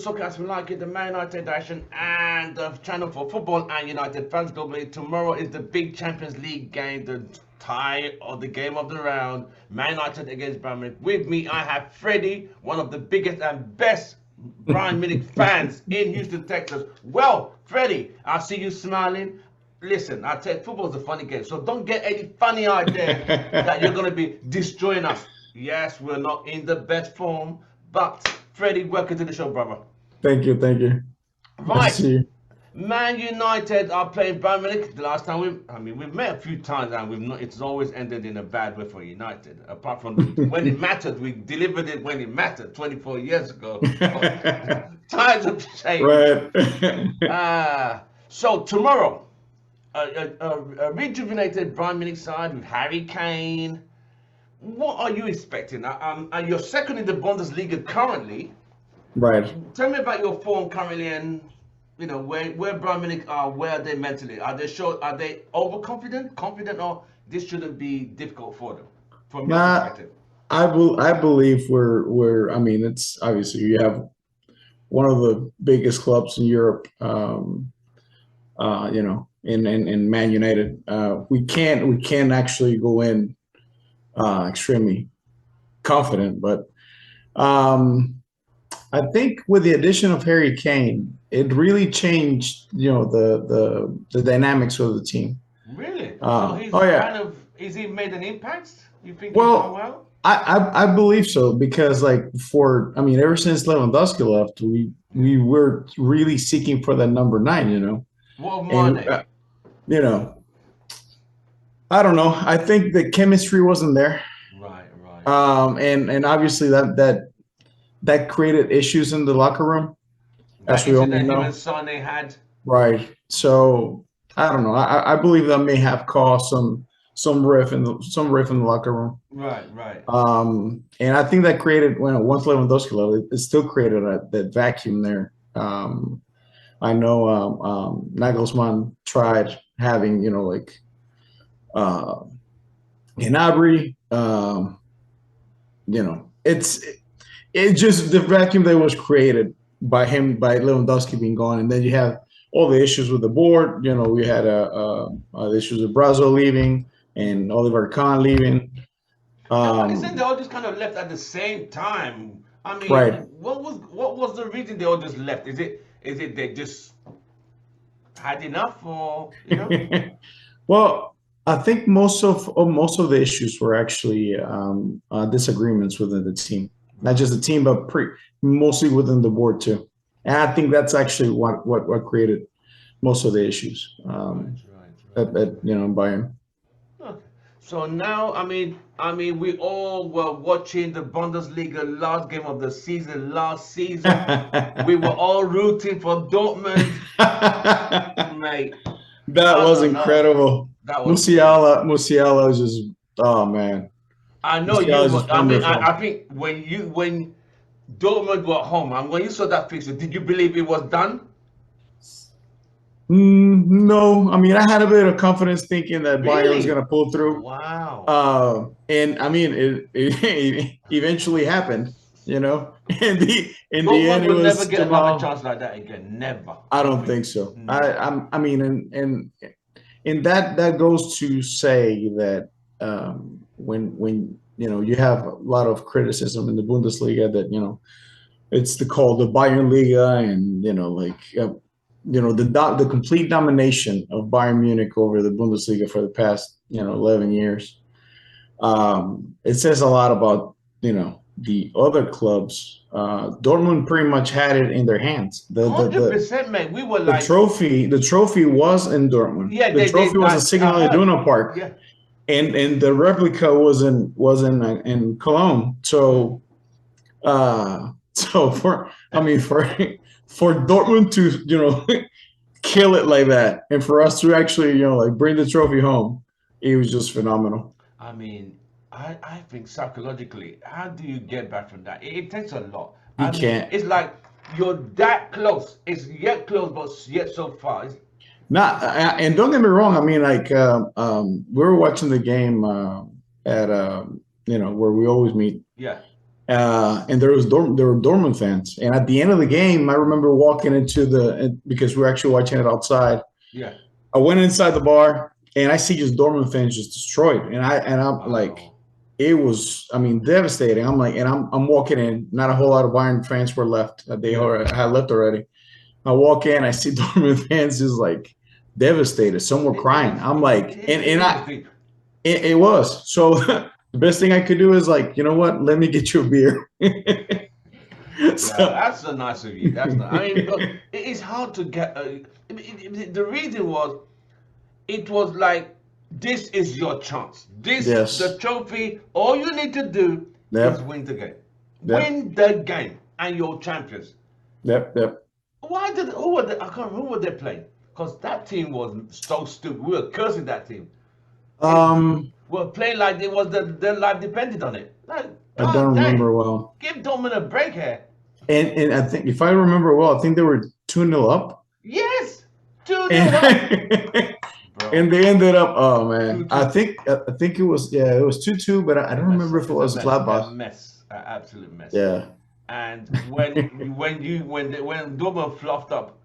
soccer as we like it, the Man United action, and the channel for football and United fans globally. Tomorrow is the big Champions League game, the tie of the game of the round, Man United against Bayern Munich. With me, I have Freddie, one of the biggest and best Bayern Munich fans in Houston, Texas. Well, Freddie, I see you smiling. Listen, I tell you, football's a funny game, so don't get any funny idea that you're going to be destroying us. Yes, we're not in the best form, but Freddie, welcome to the show, brother. Thank you, thank you. Nice to Right, see you. Man United are playing Bayern Munich. The last time we've met a few times, and we've not. It's always ended in a bad way for United. Apart from when it mattered, we delivered it when it mattered 24 years ago. Times have changed. Right. So tomorrow, a rejuvenated Bayern Munich side with Harry Kane. What are you expecting? And you're second in the Bundesliga currently. Right. Tell me about your form currently, and where Bayern Munich are. Where are they mentally? Are they sure? Are they overconfident, confident, or this shouldn't be difficult for them, from your Nah, perspective? I believe we're I mean, it's obviously you have one of the biggest clubs in Europe, in Man United. We can't actually go in extremely confident, but um I think with the addition of Harry Kane, it really changed, the dynamics of the team. Really? So he's Oh yeah. kind of. Is he made an impact? You think he's done Well, well? I believe so because ever since Lewandowski left, we were really seeking for that number nine, What of and Mane? you know I don't know. I think the chemistry wasn't there, Right, right. and obviously that created issues in the locker room, That as we all incident him and know. Sane had. Right. So I don't know. I believe that may have caused some riff in the locker room. Right, right. And I think that created when once Lewandowski left, it still created that vacuum there. I know Nagelsmann tried having uh, Gnabry. It's just the vacuum that was created by Lewandowski being gone, and then you have all the issues with the board. We had the issues with Brazil leaving and Oliver Kahn leaving. Yeah, but isn't they Um, all just kind of left at the same time? I mean, right. what was the reason they all just left? Is it they just had enough, or? Well, I think most of the issues were actually disagreements within the team, not just the team, but mostly within the board too. And I think that's actually what created most of the issues Right, right, at Bayern. right. Okay. So now, we all were watching the Bundesliga last game of the season last season. We were all rooting for Dortmund, mate. That I was don't know. incredible. That was crazy. Musiala is just, oh man, I know you Musiala is were. just I wonderful. think when Dortmund were home, and when you saw that fixture, did you believe it was done? No, I mean I had a bit of confidence thinking that Bayern was going Really? to pull through, Wow. and I mean it eventually happened. In the end Dortmund it will never was get another Jamal. chance like that again. Never. I I don't think. think so. No. I mean, and that goes to say that when you have a lot of criticism in the Bundesliga that it's called the Bayern Liga, and the complete domination of Bayern Munich over the Bundesliga for the past 11 years. It says a lot about the other clubs. Dortmund pretty much had it in their hands. The the the 100%, mate. We were the like, trophy was in Dortmund. yeah, The trophy was I, in I Signal heard. Iduna Park, Yeah. and the replica was in Cologne. Mm. So for Dortmund to kill it like that, and for us to actually bring the trophy home, it was just phenomenal. I mean, I think psychologically, how do you get back from that? It takes a lot. You can't. It's like you're that close. It's yet close, but yet so far. Not and don't get me wrong. I mean, like we were watching the game at where we always meet, Yeah. and there were Dortmund fans. And at the end of the game, I remember walking into because we were actually watching it outside. Yeah. I went inside the bar and I see just Dortmund fans just destroyed. I'm like, Oh. it was, I mean, devastating. I'm like, and I'm walking in. Not a whole lot of Bayern fans were left. They had left already. I walk in, I see Dortmund fans just like devastated. Some were crying. I'm like, it was. So the best thing I could do is like, you know what? Let me get you a beer. Yeah, that's so nice of you. That's not. I mean, because it's hard to get. The reason was, it was like, this is your chance. The trophy. All you need to do is win the game. Win the game, and you're champions. Yep. Who were they playing? Because that team was so stupid. We were cursing that team. We were playing like it was their life depended on it. Like, I don't remember well. Give Dortmund a break here. And I think, if I remember well, I think they were 2-0 up. Yes, 2-0 up. And they ended up, oh man, 2-2. I think it was 2-2, but I don't remember if it was Gladbach. A mess, an absolute mess. Yeah. And when Dortmund fluffed up,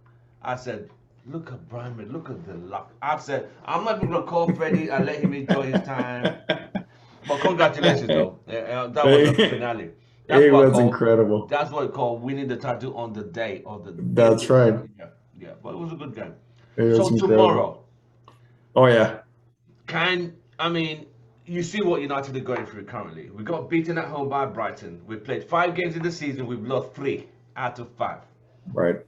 I said, look at Brian, look at the luck. I said, I'm not even gonna call Freddie and let him enjoy his time. But congratulations though, that was the finale. It was incredible. That's what we call winning the title on the day of the. That's right. Yeah, but it was a good game. So tomorrow. Oh yeah. You see what United are going through currently. We got beaten at home by Brighton. We played 5 games in the season. We've lost 3 out of 5. Right.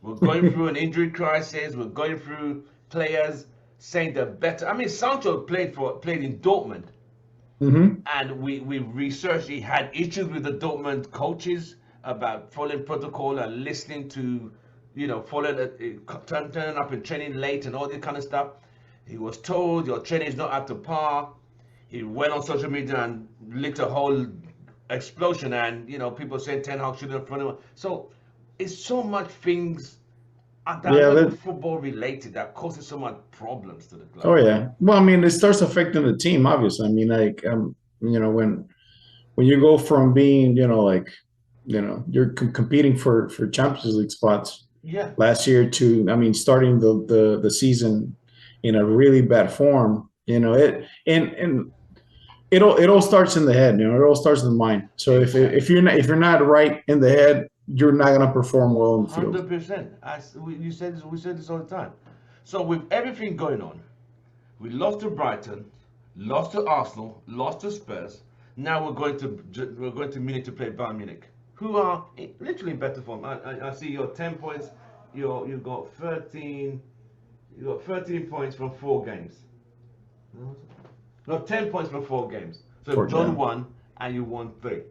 We're going through an injury crisis. We're going through players saying they're better. I mean, Sancho played in Dortmund. Mm-hmm. And we researched. He had issues with the Dortmund coaches about following protocol and listening to, turning up and training late and all this kind of stuff. He was told your training is not up to par. He went on social media and lit a whole explosion, and people saying Ten Hag shouldn't have front of him. So it's so much things that are football related that causes so much problems to the club. Oh yeah. Well, I mean, it starts affecting the team, obviously. I mean, like, when you go from being, you're competing for Champions League spots. Yeah. Last year to, I mean, starting the season in a really bad form. It all starts in the head. It all starts in the mind. So if you're not right in the head, you're not going to perform well in the field. 100%. We said this all the time. So with everything going on, we lost to Brighton, lost to Arsenal, lost to Spurs. Now we're going to Munich to play Bayern Munich, who are literally in better form. I see your 10 points. You've got 13. You got 13 points from 4 games. No, 10 points from 4 games. So John won, and you won 3.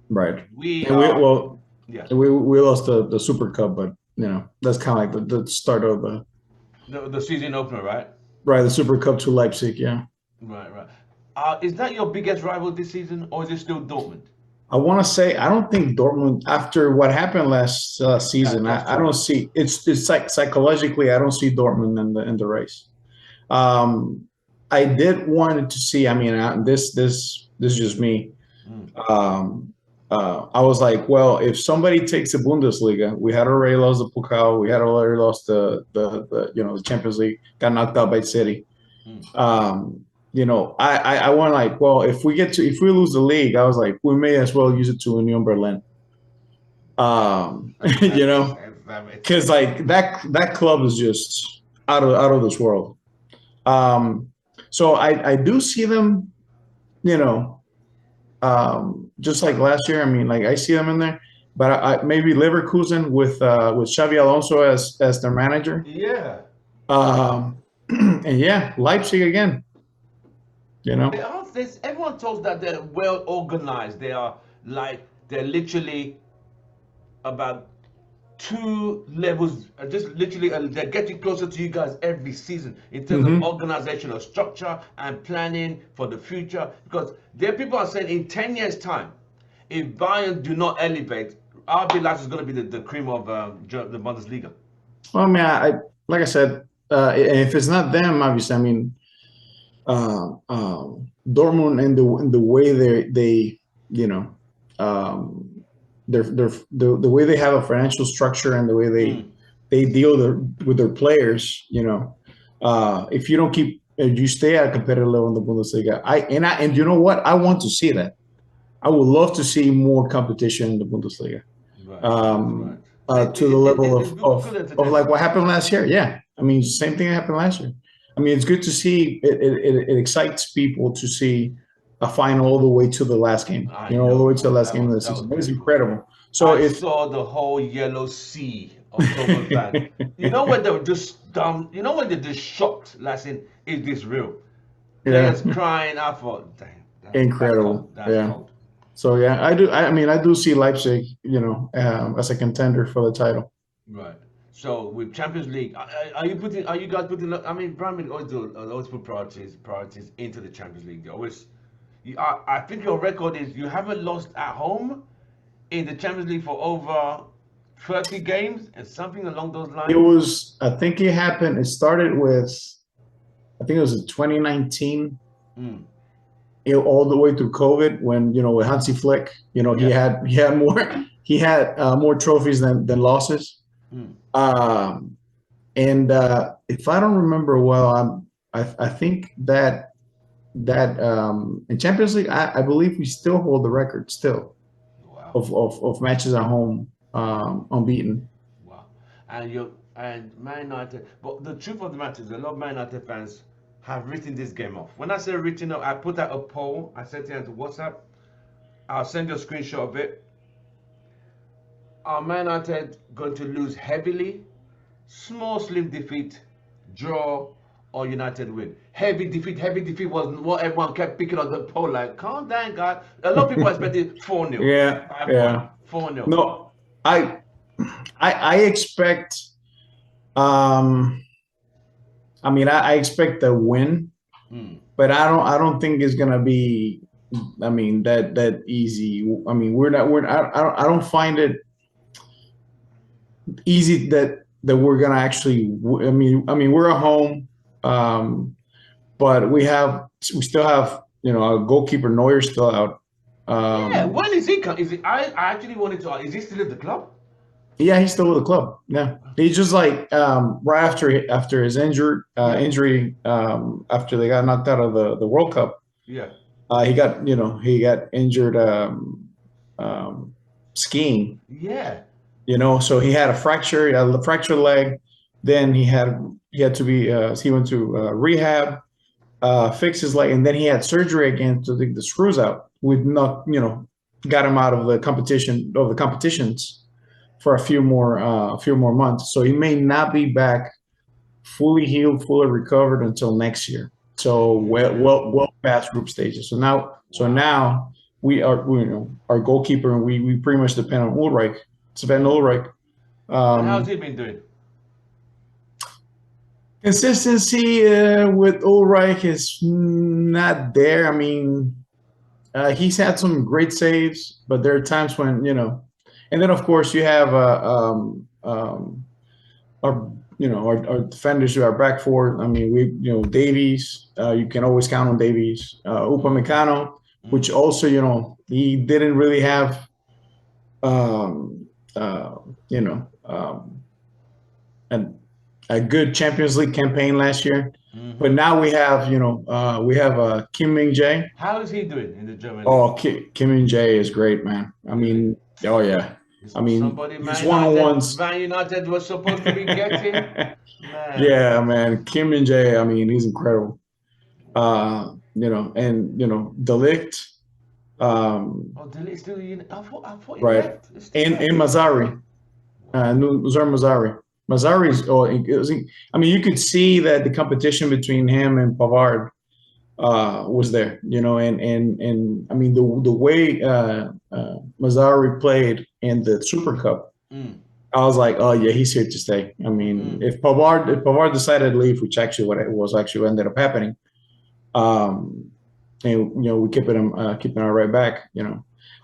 Right. We lost the Super Cup, but that's kind of like the start of the season opener, right? Right, the Super Cup to Leipzig, yeah. Right. Is that your biggest rival this season, or is it still Dortmund? I want to say, I don't think Dortmund, after what happened last season, I don't see, it's like psychologically, I don't see Dortmund in the race. I did want to see, I mean, this is just me. I was like, well, if somebody takes the Bundesliga, we had already lost the Pokal, we had already lost the Champions League, got knocked out by City. I want, like, well, if we lose the league, I was like, we may as well use it to Union Berlin. Because like that club is just out of this world. So I do see them, just like last year. I mean, like, I see them in there, but maybe Leverkusen with Xavi Alonso as their manager. Yeah. And yeah, Leipzig again. Everyone talks that they're well organized. They're literally about 2 levels, just literally, they're getting closer to you guys every season in terms of organizational structure and planning for the future. Because there are people are saying in 10 years' time, if Bayern do not elevate, RB Leipzig is going to be the cream of the Bundesliga. Well, I mean, like I said, if it's not them, obviously, I mean, Dortmund and the way they the way they have a financial structure and the way they deal with their players. If you don't if you stay at a competitive level in the Bundesliga, and you know what? I want to see that. I would love to see more competition in the Bundesliga. To the level of like what happened last year. Yeah, I mean, same thing happened last year. I mean, it's good to see. It excites people to see a final all the way to the last game. All the way to the last game of the season. It was incredible. So I saw the whole yellow sea of Dortmund fans. You know when they were just dumb. You know when they're just shocked. Last in, is this real? They're just crying. I thought, dang, incredible. That's cold. So yeah, I do. I do see Leipzig, as a contender for the title. Right. So with Champions League, are you guys putting? I mean, Bayern always put priorities into the Champions League. They always. I think your record is you haven't lost at home in the Champions League for over 30 games and something along those lines. I think it happened. It started with, I think it was in 2019. All the way through COVID, when with Hansi Flick, he had more trophies than losses. And if I don't remember well, I think that in Champions League, I believe we still hold the record of matches at home unbeaten. Wow. And Man United, but the truth of the matter is a lot of Man United fans have written this game off. When I say written off, I put out a poll. I sent it into WhatsApp. I'll send you a screenshot of it. Are Man United going to lose heavily? Small, slim defeat, draw, or United win? Heavy defeat was what everyone kept picking on the poll. Like, calm down, guys. A lot of people expected 4-0. Yeah. 4-0. No, I expect. I expect a win, but I don't think it's gonna be. That easy. I don't find it easy that we're gonna actually. We're at home, but we still have our goalkeeper Neuer still out. When is he coming? I actually wanted to. Is he still at the club? Yeah, he's still with the club. Yeah, he's just like right after his injury, after they got knocked out of the World Cup. Yeah, he got injured skiing. Yeah, so he had a fracture. He had a fractured leg. Then he went to rehab, fix his leg, and then he had surgery again to take the screws out. We've not got him out of the competitions for a few more months. So he may not be back fully healed, fully recovered until next year. So well past group stages. So now we are, our goalkeeper, and we pretty much depend on Ulreich, Sven Ulreich. How's he been doing? Consistency with Ulreich is not there. He's had some great saves, but there are times when and then of course you have our defenders who are back four. Davies. You can always count on Davies. Upamecano, which also he didn't really have a good Champions League campaign last year. But now we have Kim Min-jae. How is he doing in the German league? Oh, Kim Min-jae is great, man. Oh yeah. His one-on-ones. Man United was supposed to be getting. Yeah, man. Kim Min-jae, he's incredible. De Ligt. De Ligt still in. I thought he right. left. And Mazzari. Nuzar Mazzari. Mazzari's. You could see that the competition between him and Pavard was there, and the way Mazzari played in the Super Cup, I was like, oh yeah, he's here to stay. If Pavard decided to leave, which actually what ended up happening, and we keeping him right back. Who's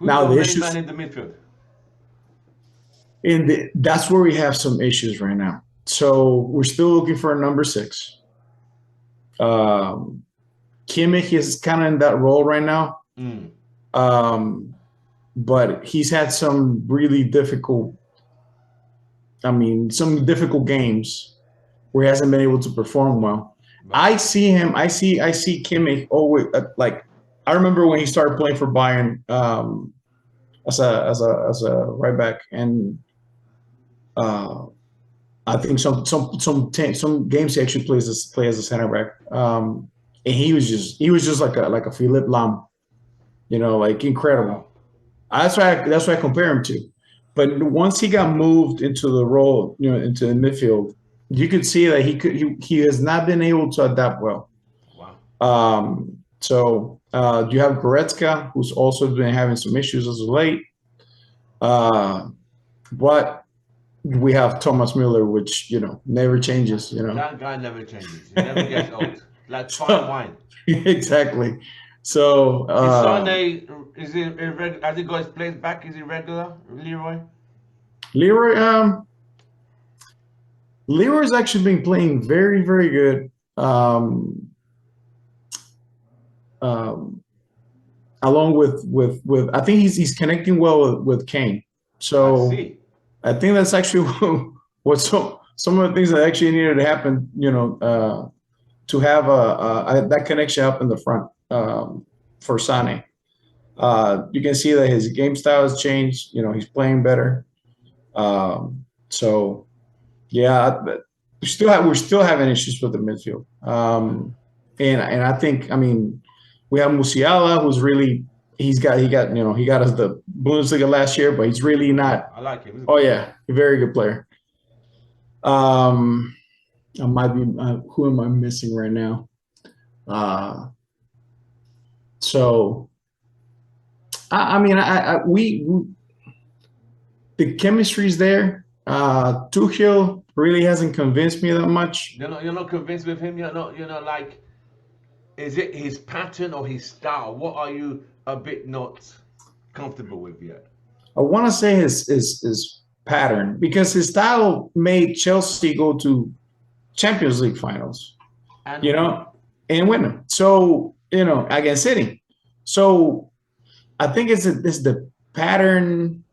now the main man in the midfield? And that's where we have some issues right now. So we're still looking for a number 6. Kimmich is kind of in that role right now. but he's had some really difficult. I mean, some difficult games where he hasn't been able to perform well. Right. I see him. I see Kimmich always like. I remember when he started playing for Bayern as a right back, and uh, I think some games he actually play as a center back. And he was just like a Philippe Lam, like incredible. Wow. That's why I compare him to. But once he got moved into the role, into the midfield, you could see that he has not been able to adapt well. Wow. So you have Goretzka, who's also been having some issues as of late. But we have Thomas Müller, which never changes. That guy never changes. He never gets old. Like fine So, wine. exactly. So Is Sane, is he irregular? Has he got his place back? Is he regular, Leroy? Leroy, Leroy's actually been playing very, very good. Um, Along with I think he's connecting well with Kane. I So see. I think that's actually what some of the things that actually needed to happen. To have that connection up in the front for Sane. You can see that his game style has changed. He's playing better. So yeah, but we're still having issues with the midfield. And I think, I mean, we have Musiala, who's really he got us the Bundesliga last year, but he's really not. I like him. Oh yeah, a very good player. I might be. Who am I missing right now? Uh, so I mean, we the chemistry's there. Tuchel really hasn't convinced me that much. You're not convinced with him. You're not like. Is it his pattern or his style? What are you a bit not comfortable with yet? I want to say his pattern, because his style made Chelsea go to Champions League finals, And you know, and win them. So against City. So I think it's the pattern,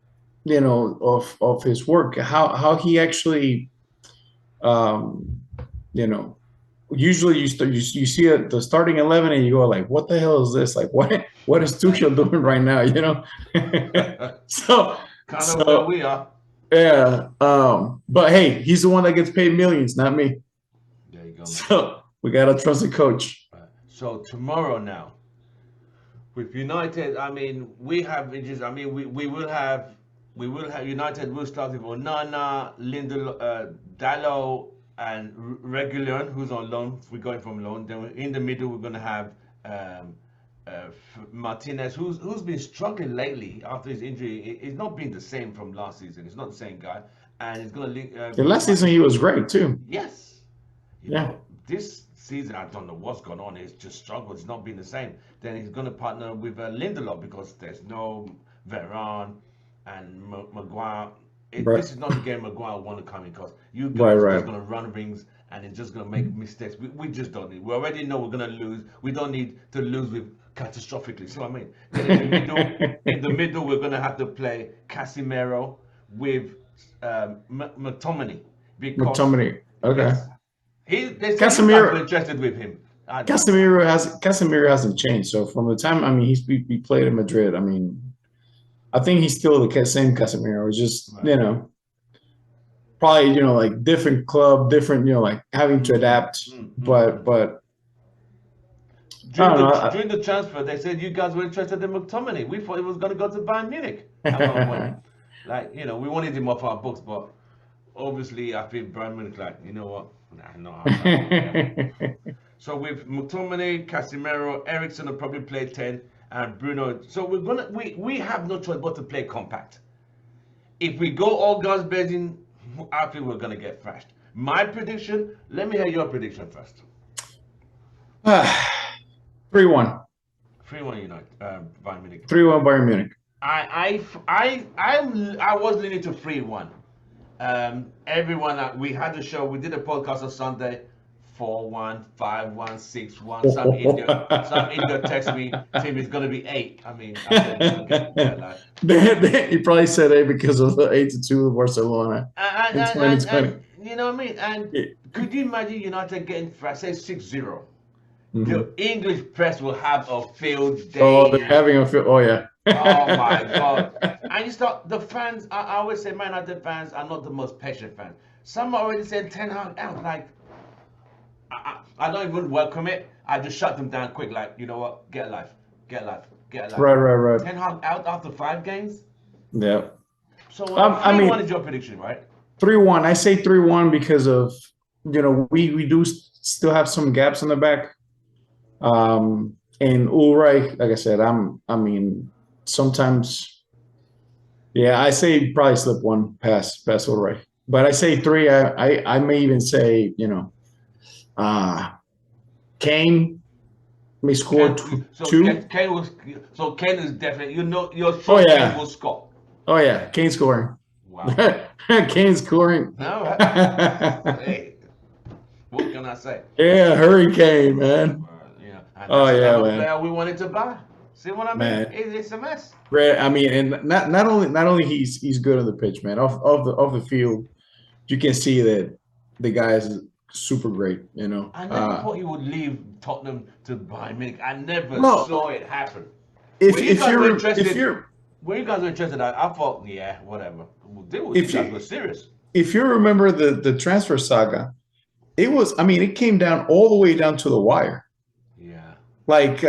of his work, how he actually, um, you know, usually you see the starting 11 and you go like, what the hell is this? Like, what is Tuchel doing right now? So kind of where so we are. yeah. But hey, he's the one that gets paid millions, not me. There you go, man. So we gotta trust the coach. So tomorrow now with United, I mean, we have injuries. I mean, we will have United. Will start with Onana, Lindel, Dallo, and Regulon, who's on loan. We're going from loan. Then in the middle, we're gonna have um, Martinez, who's been struggling lately after his injury. It's not been the same from last season. It's not the same guy, and it's gonna link. The last season he was great too. Yes. Yeah. This season, I don't know what's gone on. It's just struggled. It's not been the same. Then he's going to partner with Lindelof because there's no Varane and Maguire. Right. This is not the game Maguire want to come in because you Right, guys are right. just going to run rings and it's just going to make mistakes. We just don't need. We already know we're going to lose. We don't need to lose with catastrophically. See what I mean? Then in the middle, we're going to have to play Casemiro with McTominay because McTominay. Okay. yes, they said you guys were Casemiro interested with him. Casemiro hasn't changed. So from the time, I mean, he played in Madrid. I mean, I think he's still the same Casemiro. It's just Right. probably like different club, different like having to adapt. But I During don't the know. during the transfer, they said you guys were interested in McTominay. We thought he was going to go to Bayern Munich at one point. Like we wanted him off our books, but obviously I think Bayern Munich like what? Nah, no. So with McTominay, Casemiro, Ericsson will probably play 10, and Bruno. So we have no choice but to play compact. If we go all guns blazing, I think we're gonna get thrashed. My prediction. Let me hear your prediction first. 3-1. 3-1 United, Bayern Munich. 3-1 Bayern Munich. I was leaning to 3-1. Everyone, we had the show. We did a podcast on Sunday. 4-1, 5-1, 6-1. Some idiot text me, Tim, it's gonna be 8. I mean, I said, get a life. He probably said A because of the 8-2 of Barcelona And, in and, and, 2020. and you know what I mean? And could you imagine United getting, say, 6-0? Mhm. The English press will have a field Oh, they're day. having a feel. Oh yeah. Oh my God. And you start, the fans, I always say Man United fans are not the most patient fans. Some already said Ten Hag out. Like, I don't even welcome it. I just shut them down quick. Like, you know what? Get a life. Get a life. Get a life. Right. Ten Hag out after 5 games. Yeah. So I 3-1 mean, is your prediction, right? 3-1. I say 3-1 because of we do still have some gaps in the back. And Ulreich, like I said, I mean, sometimes, yeah, I say probably slip one past Ulreich, but I say 3. I may even say Kane may score So 2. Kane is definitely, you're Oh sure Kane yeah, will score. oh yeah, Kane scoring. Wow. Kane scoring. All right. Hey, what can I say? Yeah, Hurricane, man. And Oh that's yeah, another man. player we wanted to buy. See what I mean? Man. It's a mess. Great. I mean, and not only he's good on the pitch, man. Off the field, you can see that the guy is super great. I never thought he would leave Tottenham to Bayern Munich. I never Well, saw it happen. if When you if guys were you're if interested, you're I thought, yeah, whatever. You if guys were you serious. if you remember the transfer saga, it was. I mean, it came down all the way down to the wire. Yeah. Like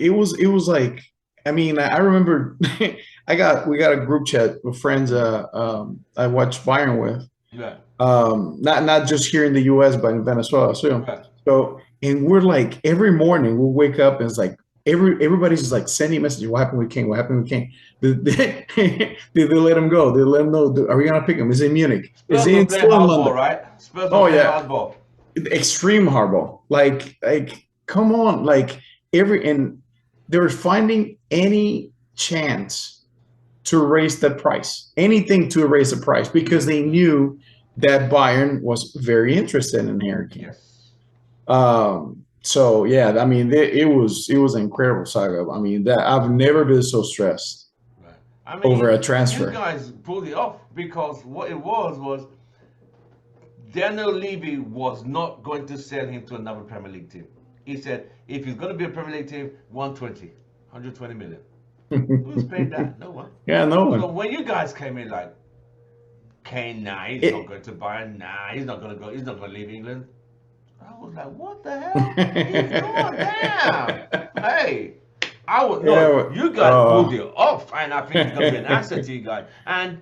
it was like. I mean, I remember. We got a group chat with friends. I watched Bayern with. Yeah. Not just here in the U.S. but in Venezuela too. Right. So, and we're like every morning we'll wake up and it's like everybody's just like sending messages. What happened with King? What happened with King? Did they let him go? They let him know. Are we gonna pick him? Is he in Munich? Is Spurs he will play still in hardball, London? right? Spurs will Oh play yeah, hardball. extreme hardball. Like come on, like and they're finding any chance to raise the price, anything to raise the price because they knew that Bayern was very interested in Harry Kane. Yes. So yeah, I mean, it was an incredible saga. I mean, that I've never been so stressed Right. I over a mean, you transfer. guys pulled it off because what it was Daniel Levy was not going to sell him to another Premier League team. He said if he's going to be a Premier League team, 120 million. Who's paying that? No one. Yeah, no So one. when you guys came in like, Kane, nah, he's not going to Bayern. Nah, he's not going to go. He's not going to leave England. I was like, what the hell? He's gone down. Hey, I would Yeah. know. You guys pulled it off, and I think it's going to be an asset to you guys. And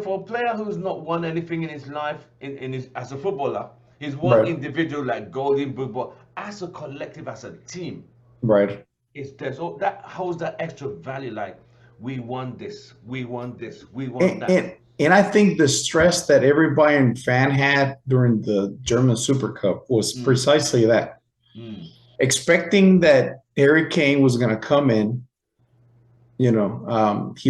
for a player who's not won anything in his life, in his as a footballer, he's won Right. individual like golden boot, but as a collective, as a team, Right. that holds that extra value. Like we won this, we won this, we won And, that. and I think the stress that every Bayern fan had during the German Super Cup was precisely that. Expecting that Harry Kane was going to come in. He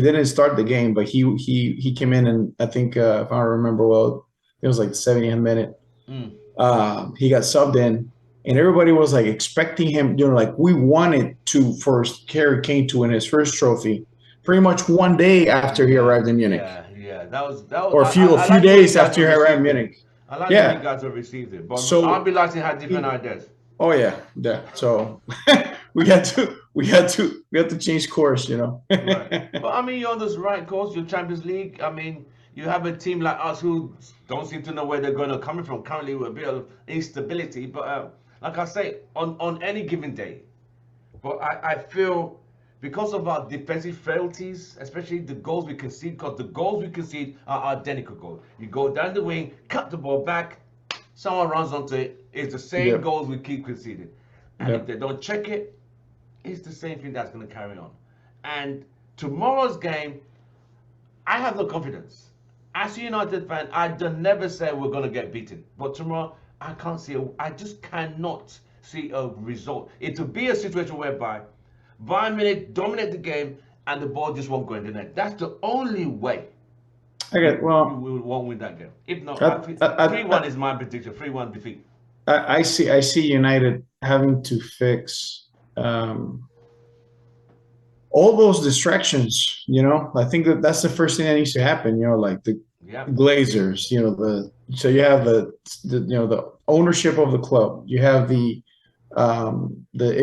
didn't start the game, but he came in, and I think if I remember well, it was like the 70th minute. He got subbed in, and everybody was like expecting him. Like we wanted to first Harry Kane to win his first trophy, pretty much one day after he arrived in Munich. Yeah. That was. Or a few days after he arrived in Munich. I like that you guys have received it, but So RB had different ideas. Oh yeah. So we had to change course, Right. But I mean, you're on this right course. Your Champions League. I mean, you have a team like us who don't seem to know where they're going to come from. Currently, with a bit of instability. But like I say, on any given day, but I feel because of our defensive frailties, especially the goals we concede, because the goals we concede are identical goals. You go down the wing, cut the ball back, someone runs onto it. It's the same goals we keep conceding. And if they don't check it, it's the same thing that's going to carry on. And tomorrow's game, I have no confidence. As a United fan, I'd never say we're going to get beaten. But tomorrow, I just cannot see a result. It will be a situation whereby Bayern Munich dominate the game and the ball just won't go in the net. That's the only way. Okay, well, we won't win that game. If not, 3-1 is my prediction. 3-1 defeat. I see United having to fix all those distractions. I think that's the first thing that needs to happen. Like the Yeah. Glazers. So you have the ownership of the club. You have the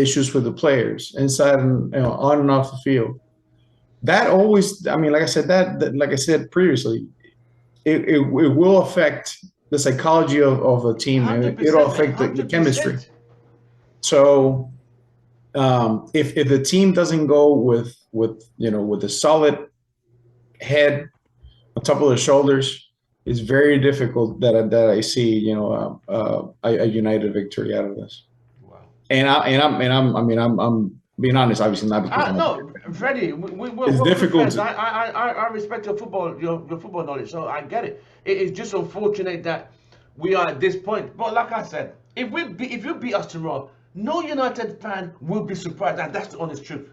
issues with the players inside and on and off the field. That always, I mean, like I said, like I said previously, it will affect the psychology of a team, and it'll 100%, man. affect the chemistry. 100%. So if the team doesn't go with a solid head on top of the shoulders, it's very difficult that I see a United victory out of this. Wow. I'm being honest, obviously not because I'm a No, Freddie, it's we're good difficult friends. to, I respect your football knowledge, so I get it. It is just unfortunate that we are at this point. But like I said, if you beat us tomorrow, no United fan will be surprised, and that's the honest truth.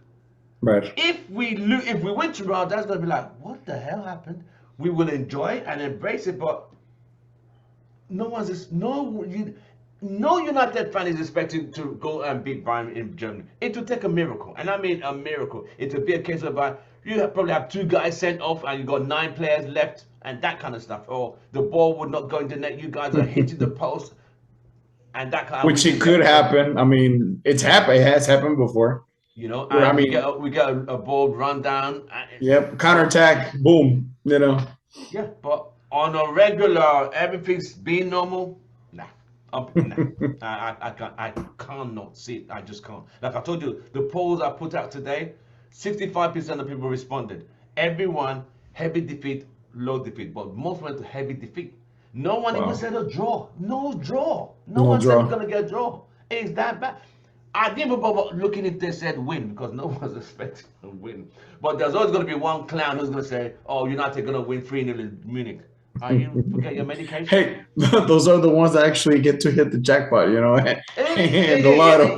right. If we win tomorrow, that's gonna be like, what the hell happened? We will enjoy it and embrace it, but no United fan is expecting to go and beat Bayern in Germany. It will take a miracle, and I mean a miracle. It will be a case of probably have 2 guys sent off, and you got 9 players left, and that kind of stuff. Or the ball would not go into net. You guys are hitting the post, and that kind of Which it could happen. I mean, it's happened. It has happened before. And I we mean, get a ball run down. yep, counterattack, boom. Yeah, but on a regular, everything's being normal. Nah, nah. I cannot see it. I just can't. Like I told you, the polls I put out today, 65% of people responded. Everyone heavy defeat, low defeat, but most went to heavy defeat. No one even Wow. said a draw. No draw. No No one said draw. we're gonna get a draw. It's that bad. I didn't even bother looking if they said win because no one's expecting a win. But there's always going to be one clown who's going to say, oh, United going to win 3-0 in Munich. Are you forget your medication? Hey, those are the ones that actually get to hit the jackpot, and the lotto.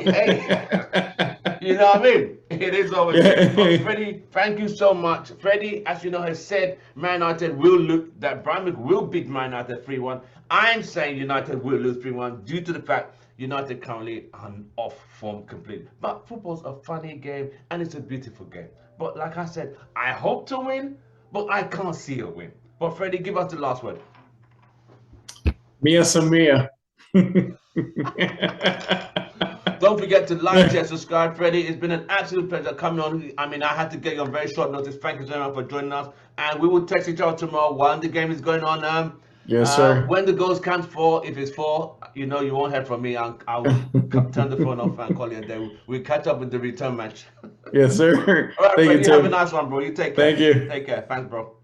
You know what I mean? It is always. Yeah. But Freddie, thank you so much. Freddie, as you know, has said Man United will look that Bromwich will beat Man United 3-1. I'm saying United will lose 3-1 due to the fact United currently are off form completely. But football's a funny game and it's a beautiful game. But like I said, I hope to win, but I can't see a win. But Freddie, give us the last word. Mia Samia. Don't forget to like, share, subscribe, Freddie. It's been an absolute pleasure coming on. I mean, I had to get you on very short notice. Thank you so much for joining us. And we will text each other tomorrow while the game is going on. Yes, sir. When the goals count 4, if it's 4, you won't hear from me. I'll turn the phone off and call you a day. We'll catch up with the return match. Yes, sir. All right, Thank Freddie, you, have Tim. a nice one, bro. You take care. Thank you. Take care. Thanks, bro.